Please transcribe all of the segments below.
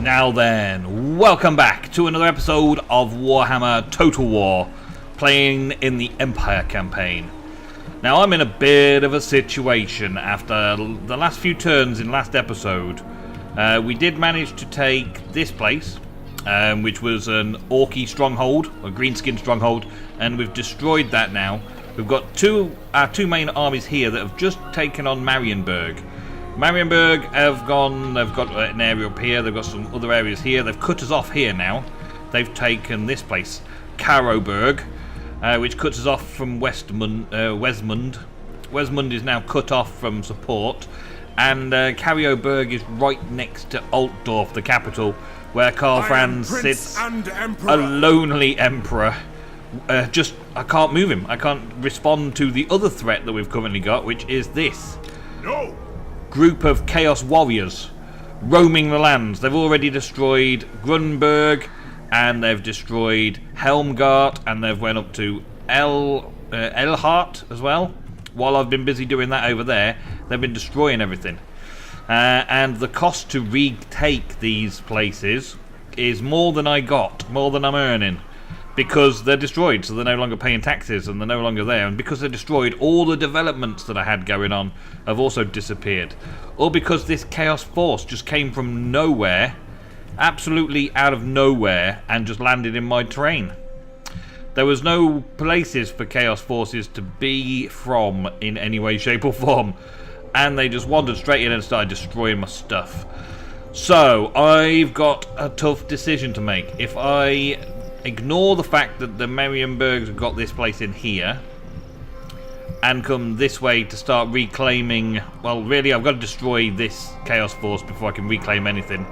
Now then, welcome back to another episode of Warhammer Total War, playing in the Empire campaign. Now I'm in a bit of a situation after the last few turns in last episode. We did manage to take this place, which was an Orky stronghold, a greenskin stronghold, and we've destroyed that now. We've got our two main armies here that have just taken on Marienburg. Marienburg they've got an area up here, they've got some other areas here, they've cut us off here now. They've taken this place, Caroburg, which cuts us off from Westmund. Westmund is now cut off from support, and Caroburg is right next to Altdorf, the capital, where Karl Franz sits, a lonely emperor. I can't move him. I can't respond to the other threat that we've currently got, which is this. No! Group of chaos warriors roaming the lands. They've already destroyed Grunberg, and they've destroyed Helmgart, and they've went up to Elhart as well. While I've been busy doing that over there, they've been destroying everything. And the cost to retake these places is more than I got, more than I'm earning. Because they're destroyed, so they're no longer paying taxes and they're no longer there. And because they're destroyed, all the developments that I had going on have also disappeared. Or because this Chaos Force just came from nowhere, absolutely out of nowhere, and just landed in my terrain. There was no places for Chaos Forces to be from in any way, shape or form. And they just wandered straight in and started destroying my stuff. So, I've got a tough decision to make. If I ignore the fact that the Marienburgs have got this place in here and come this way to start reclaiming, well, really I've got to destroy this Chaos Force before I can reclaim anything.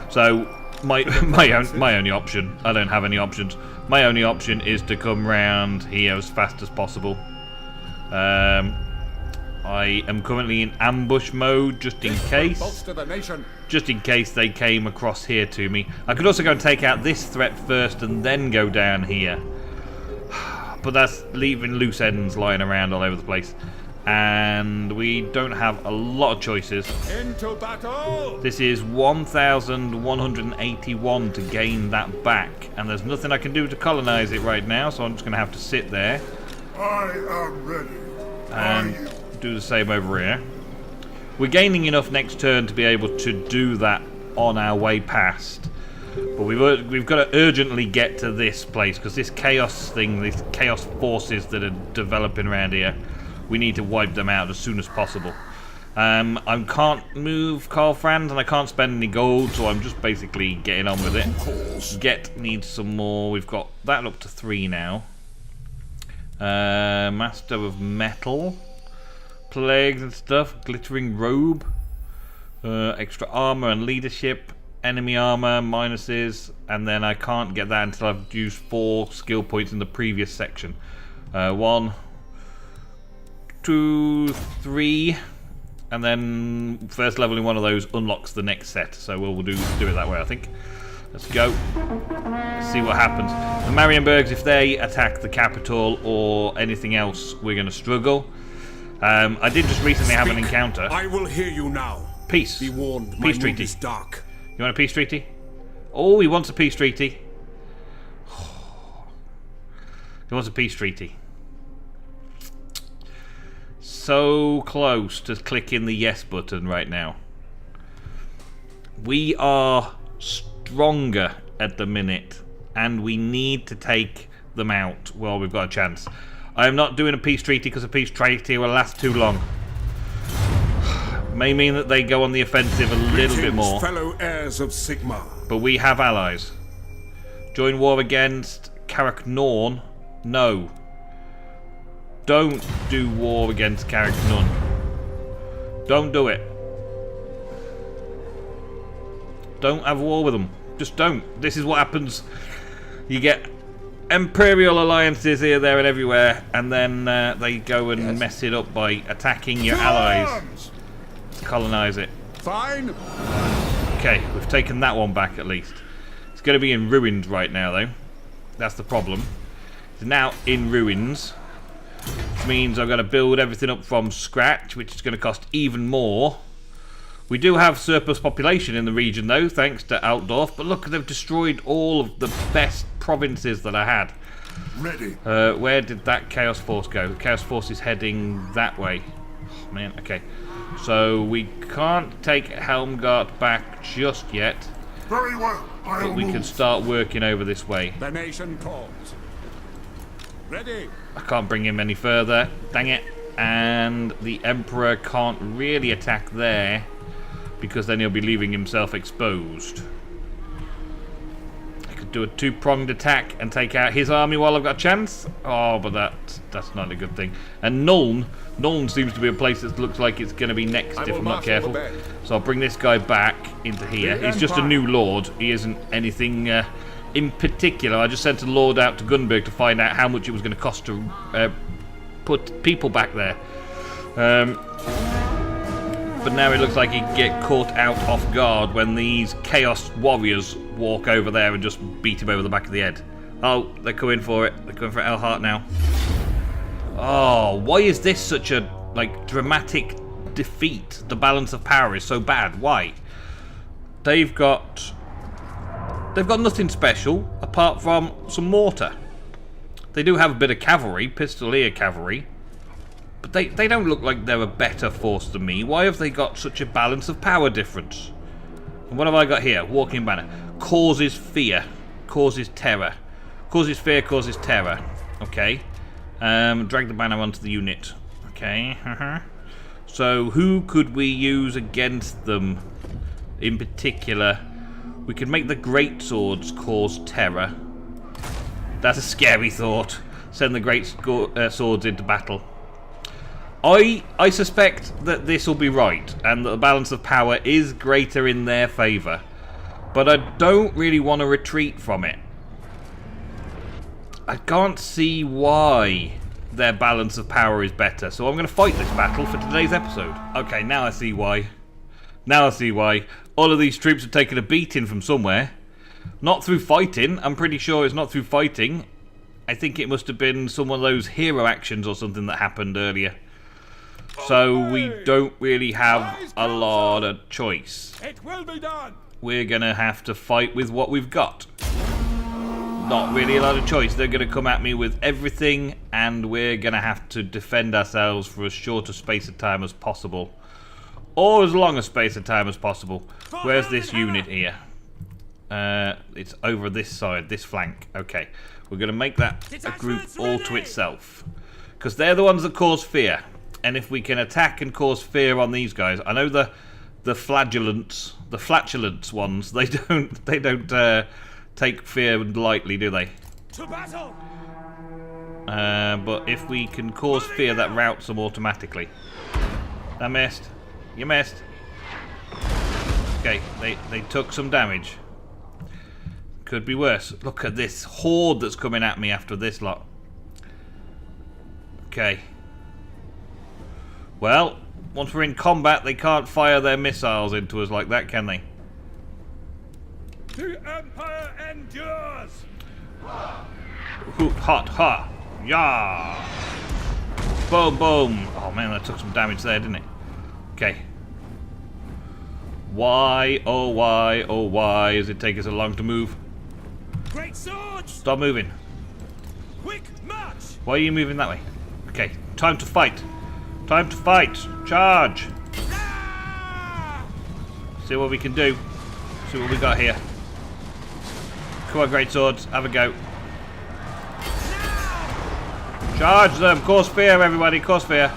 So my only option, I don't have any options, my only option is to come round here as fast as possible. I am currently in ambush mode just in case. Just in case they came across here to me. I could also go and take out this threat first and then go down here. But that's leaving loose ends lying around all over the place. And we don't have a lot of choices. Into battle! This is 1,181 to gain that back. And there's nothing I can do to colonize it right now, so I'm just going to have to sit there. I am ready. And do the same over here. We're gaining enough next turn to be able to do that on our way past, but we've got to urgently get to this place because this chaos thing, these chaos forces that are developing around here, we need to wipe them out as soon as possible. I can't move Karl Franz and I can't spend any gold, so I'm just basically getting on with it. Get needs some more. We've got that up to 3 now. Master of Metal, plagues and stuff, glittering robe, extra armor and leadership, enemy armor, minuses, and then I can't get that until I've used 4 skill points in the previous section. 1, 2, 3, and then first level in one of those unlocks the next set, so we'll do it that way, I think. Let's go. Let's see what happens. The Marienburgs, if they attack the capital or anything else, we're going to struggle. I did just recently have an encounter. I will hear you now. Peace. Be warned, peace my treaty. mood is dark. You want a peace treaty? Oh, he wants a peace treaty. He wants a peace treaty. So close to clicking the yes button right now. We are stronger at the minute, and we need to take them out while we've got a chance. I am not doing a peace treaty because a peace treaty will last too long. May mean that they go on the offensive a little bit more. Fellow heirs of Sigma. But we have allies. Join war against Karak Norn? No. Don't do war against Karak Norn. Don't do it. Don't have war with them. Just don't. This is what happens. You get imperial alliances here, there, and everywhere, and then they go and mess it up by attacking your allies. Let's colonize it. Fine. Okay, we've taken that one back at least. It's going to be in ruins right now, though. That's the problem. It's now in ruins, which means I've got to build everything up from scratch, which is going to cost even more. We do have surplus population in the region, though, thanks to Altdorf. But look, they've destroyed all of the best provinces that I had. Ready. Where did that Chaos Force go? The Chaos Force is heading that way. Oh, man, okay. So we can't take Helmgart back just yet. Very well. But we can start working over this way. The nation calls. Ready. I can't bring him any further. Dang it. And the Emperor can't really attack there, because then he'll be leaving himself exposed. I could do a two-pronged attack and take out his army while I've got a chance. Oh, but that's not a good thing. And Nuln seems to be a place that looks like it's going to be next if I'm not careful. So I'll bring this guy back into here. He's just a new lord. He isn't anything in particular. I just sent a lord out to Gunberg to find out how much it was going to cost to put people back there. But now it looks like he'd get caught out off guard when these Chaos Warriors walk over there and just beat him over the back of the head. Oh, they're coming for it. They're coming for Elhart now. Oh, why is this such a, like, dramatic defeat? The balance of power is so bad. Why? They've got nothing special apart from some mortar. They do have a bit of cavalry, pistolier cavalry. But they don't look like they're a better force than me. Why have they got such a balance of power difference? And what have I got here? Walking banner. Causes fear. Causes terror. Causes fear, causes terror. Okay. Drag the banner onto the unit. Okay. So who could we use against them in particular? We could make the great swords cause terror. That's a scary thought. Send the great swords into battle. I suspect that this will be right, and that the balance of power is greater in their favour. But I don't really want to retreat from it. I can't see why their balance of power is better, so I'm going to fight this battle for today's episode. Okay, now I see why. Now I see why. All of these troops have taken a beating from somewhere. Not through fighting. I'm pretty sure it's not through fighting. I think it must have been some of those hero actions or something that happened earlier. So we don't really have a lot of choice. It will be done. We're going to have to fight with what we've got. Not really a lot of choice. They're going to come at me with everything, and we're going to have to defend ourselves for as short a space of time as possible. Or as long a space of time as possible. Where's this unit here? It's over this side, this flank. Okay, we're going to make that a group all to itself. Because they're the ones that cause fear. And if we can attack and cause fear on these guys, I know the flatulence ones, they don't take fear lightly, do they? To battle. But if we can cause fear, that routes them automatically. I missed. You missed. Okay, they took some damage. Could be worse. Look at this horde that's coming at me after this lot. Okay. Well, once we're in combat, they can't fire their missiles into us like that, can they? The Empire endures. Hoot, hot, ha, yah! Boom, boom. Oh man, that took some damage there, didn't it? Okay. Why, oh why does it take us so long to move? Great swords. Stop moving. Quick march. Why are you moving that way? Okay, time to fight. Time to fight. Charge. See what we can do. See what we got here. Come on, great swords. Have a go. Charge them. Cause fear, everybody. Cause fear.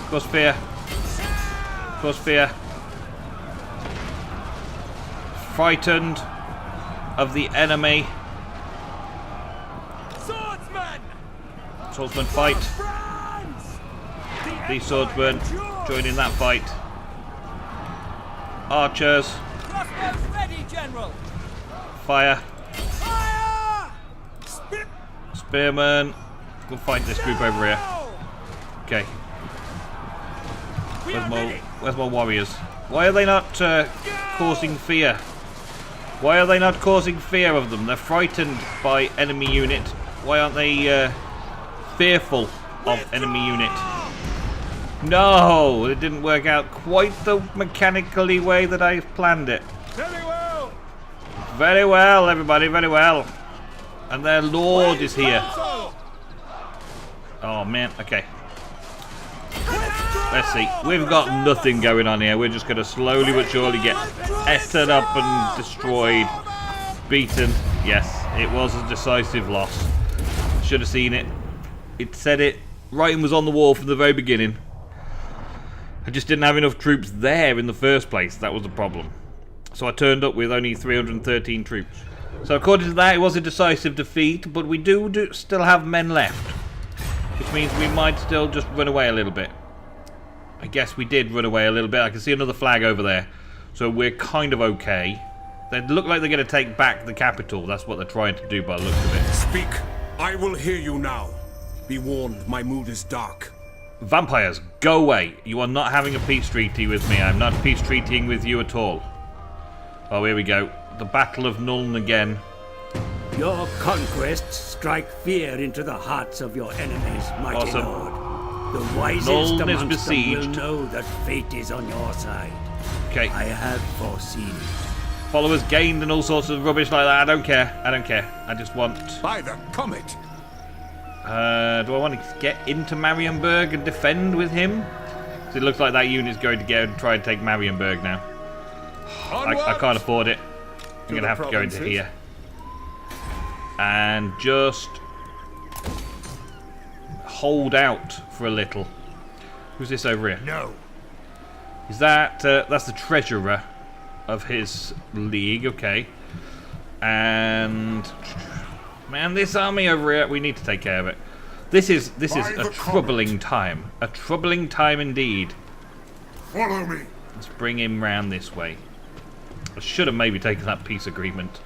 Cause fear. Cause fear. Frightened of the enemy. Swordsman. Swordsman fight. These swordsmen joining that fight. Archers. Crossbows ready, General. Fire. Fire. Spearmen. We'll fight this group over here. Okay. Where's my warriors? Why are they not causing fear? Why are they not causing fear of them? They're frightened by enemy unit. Why aren't they fearful of enemy unit? No, it didn't work out quite the mechanically way that I planned it. Very well. Very well, everybody, very well. And their lord is here. Oh man, okay. Let's see. We've got nothing going on here. We're just going to slowly but surely get eaten up and destroyed. Beaten. Yes, it was a decisive loss. Should have seen it. It said it. Writing was on the wall from the very beginning. I just didn't have enough troops there in the first place. That was the problem. So I turned up with only 313 troops. So according to that, it was a decisive defeat, but we do still have men left. Which means we might still just run away a little bit. I guess we did run away a little bit. I can see another flag over there. So we're kind of okay. They look like they're going to take back the capital. That's what they're trying to do by the looks of it. Speak. I will hear you now. Be warned, my mood is dark. Vampires, go away. You are not having a peace treaty with me. I'm not peace treatying with you at all. Oh, here we go. The Battle of Nuln again. Your conquests strike fear into the hearts of your enemies, mighty Awesome. lord. The wisest Nuln is amongst them will besieged. know that fate is on your side. Okay. I have foreseen. Followers gained and all sorts of rubbish like that. I don't care. I don't care. I just want... By the comet! do I want to get into Marienburg and defend with him? So it looks like that unit's going to go and try and take Marienburg now. I can't afford it. I'm going to have to go into here. And just hold out for a little. Who's this over here? No. Is that... that's the treasurer of his league. Okay. And... Man, this army over here, we need to take care of it. This is a troubling time. A troubling time indeed. Follow me. Let's bring him round this way. I should have maybe taken that peace agreement.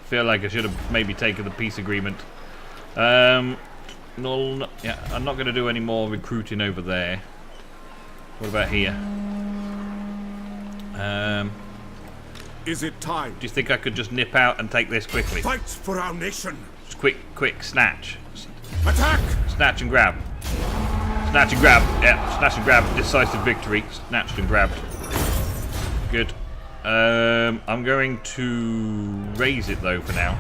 Feel like I should have maybe taken the peace agreement. Null. Yeah, I'm not going to do any more recruiting over there. What about here? Is it time? Do you think I could just nip out and take this quickly? Fight for our nation. Just quick, snatch. Attack! Snatch and grab. Snatch and grab. Yeah, snatch and grab. Decisive victory. Snatched and grabbed. Good. I'm going to raise it though for now.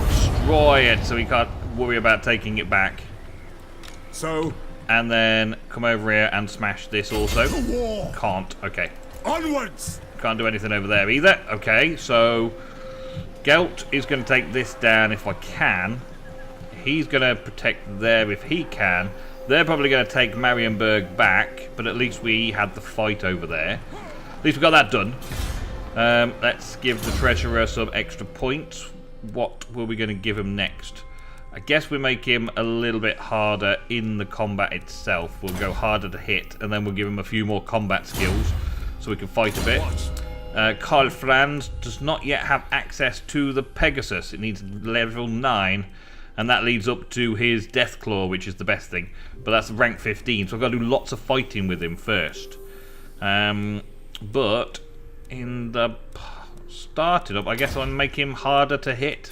Destroy it so we can't worry about taking it back. So, And then come over here and smash this also. to war! Can't. Okay. Onwards! Can't do anything over there either. Okay, so Gelt is going to take this down if I can. He's going to protect there if he can. They're probably going to take Marienburg back, but at least we had the fight over there. At least we got that done. Let's give the treasurer some extra points. What were we going to give him next? I guess we make him a little bit harder in the combat itself. We'll go harder to hit, and then we'll give him a few more combat skills so we can fight a bit. Karl Franz does not yet have access to the Pegasus. It needs level 9, and that leads up to his Deathclaw, which is the best thing. But that's rank 15, so I've got to do lots of fighting with him first. But in the started up, I guess I'll make him harder to hit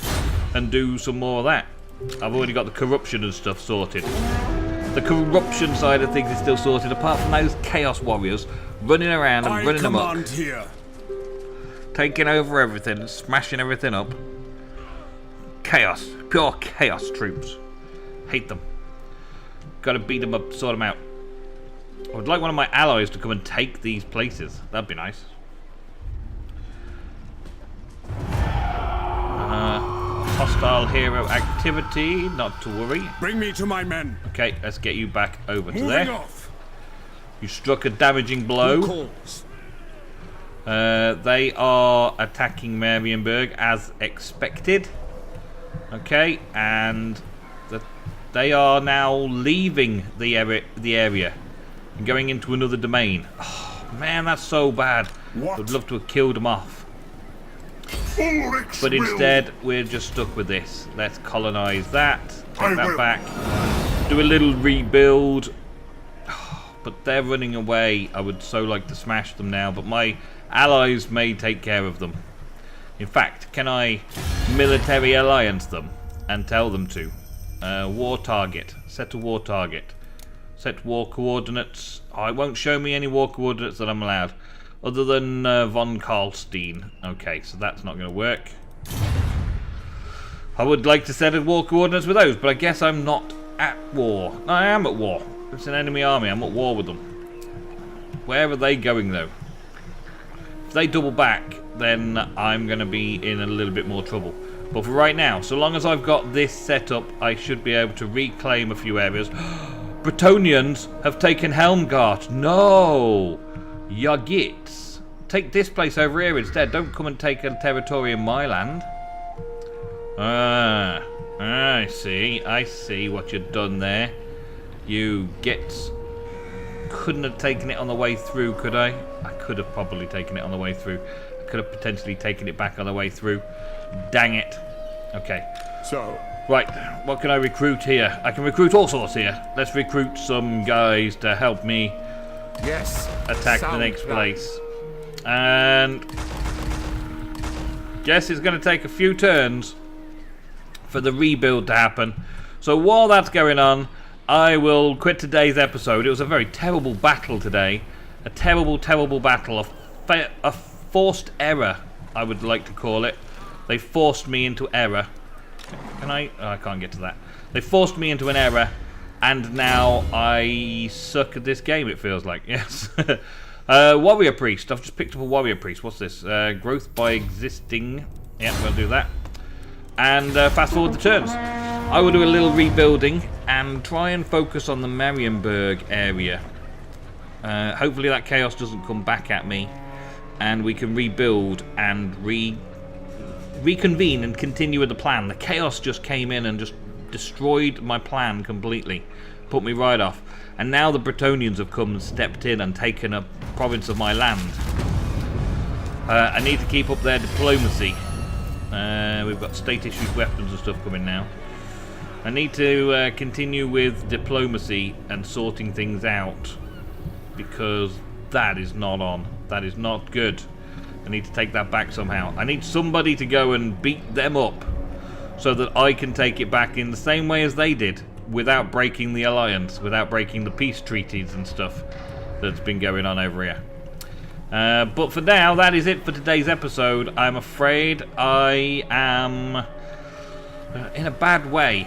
and do some more of that. I've already got the corruption and stuff sorted. The corruption side of things is still sorted, apart from those Chaos Warriors running around and running amok, here. taking over everything, smashing everything up. Chaos. Pure chaos troops. Hate them. Gotta beat them up, sort them out. I would like one of my allies to come and take these places. That'd be nice. Hostile hero activity, not to worry. Bring me to my men. Okay, let's get you back over to Moving there. off. You struck a damaging Who blow. calls? They are attacking Marienburg as expected. Okay, and they are now leaving the area and going into another domain. Oh, man, that's so bad. What? I'd love to have killed them off. But instead, we're just stuck with this. Let's colonize that. Take that back. Do a little rebuild. But they're running away. I would so like to smash them now, but my allies may take care of them. In fact, can I military alliance them and tell them to? War target. Set a war target. Set war coordinates. Oh, it won't show me any war coordinates that I'm allowed. Other than von Karlstein. Okay, so that's not going to work. I would like to set a war coordinates with those, but I guess I'm not at war. No, I am at war. It's an enemy army. I'm at war with them. Where are they going, though? If they double back, then I'm going to be in a little bit more trouble. But for right now, so long as I've got this set up, I should be able to reclaim a few areas. Bretonnians have taken Helmgart. No! Yagits. Take this place over here instead. Don't come and take a territory in my land. I see what you've done there. You gits. Couldn't have taken it on the way through, could I? I could have probably taken it on the way through. I could have potentially taken it back on the way through. Dang it. Okay. So, right, what can I recruit here? I can recruit all sorts here. Let's recruit some guys to help me yes, attack the next place. And guess it's going to take a few turns for the rebuild to happen. So while that's going on, I will quit today's episode. It was a very terrible battle today. A terrible, terrible battle. A forced error, I would like to call it. They forced me into error. Can I? Oh, I can't get to that. They forced me into an error, and now I suck at this game, it feels like. Yes. Warrior Priest. I've just picked up a Warrior Priest. What's this? Growth by existing. Yeah, we'll do that. And fast forward the turns. I will do a little rebuilding and try and focus on the Marienburg area. Hopefully that chaos doesn't come back at me, and we can rebuild and reconvene and continue with the plan. The chaos just came in and just destroyed my plan completely. Put me right off. And now the Bretonnians have come and stepped in and taken a province of my land. I need to keep up their diplomacy. We've got state-issued weapons and stuff coming now. I need to continue with diplomacy and sorting things out, because that is not on. That is not good. I need to take that back somehow. I need somebody to go and beat them up so that I can take it back in the same way as they did, without breaking the alliance, without breaking the peace treaties and stuff that's been going on over here. But for now, that is it for today's episode. I'm afraid I am in a bad way,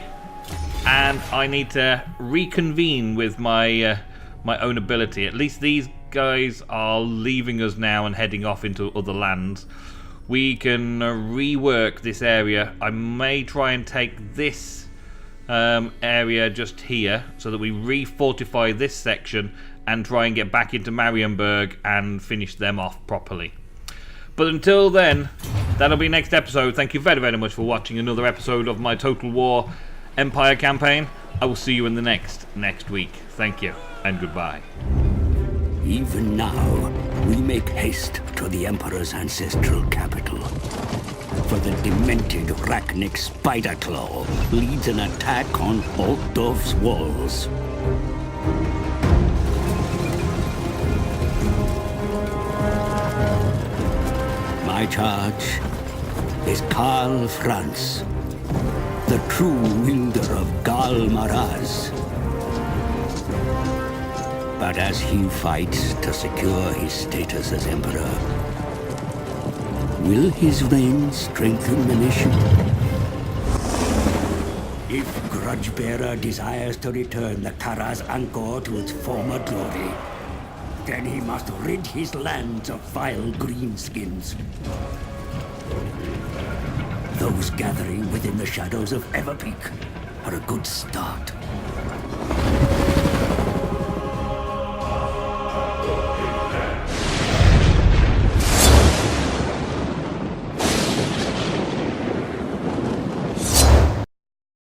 and I need to reconvene with my my own ability. At least these guys are leaving us now and heading off into other lands. We can rework this area. I may try and take this area just here so that we re-fortify this section and try and get back into Marienburg and finish them off properly. But until then, that'll be next episode. Thank you very, very much for watching another episode of my Total War Empire campaign. I will see you in the next week. Thank you, and goodbye. Even now, we make haste to the Emperor's ancestral capital. For the demented Rachnic Spiderclaw leads an attack on Altdorf's walls. My charge is Karl Franz, the true wielder of Gal Maraz. But as he fights to secure his status as Emperor, will his reign strengthen the nation? If Grudgebearer desires to return the Karaz Angkor to its former glory, then he must rid his lands of vile greenskins. Those gathering within the shadows of Everpeak are a good start.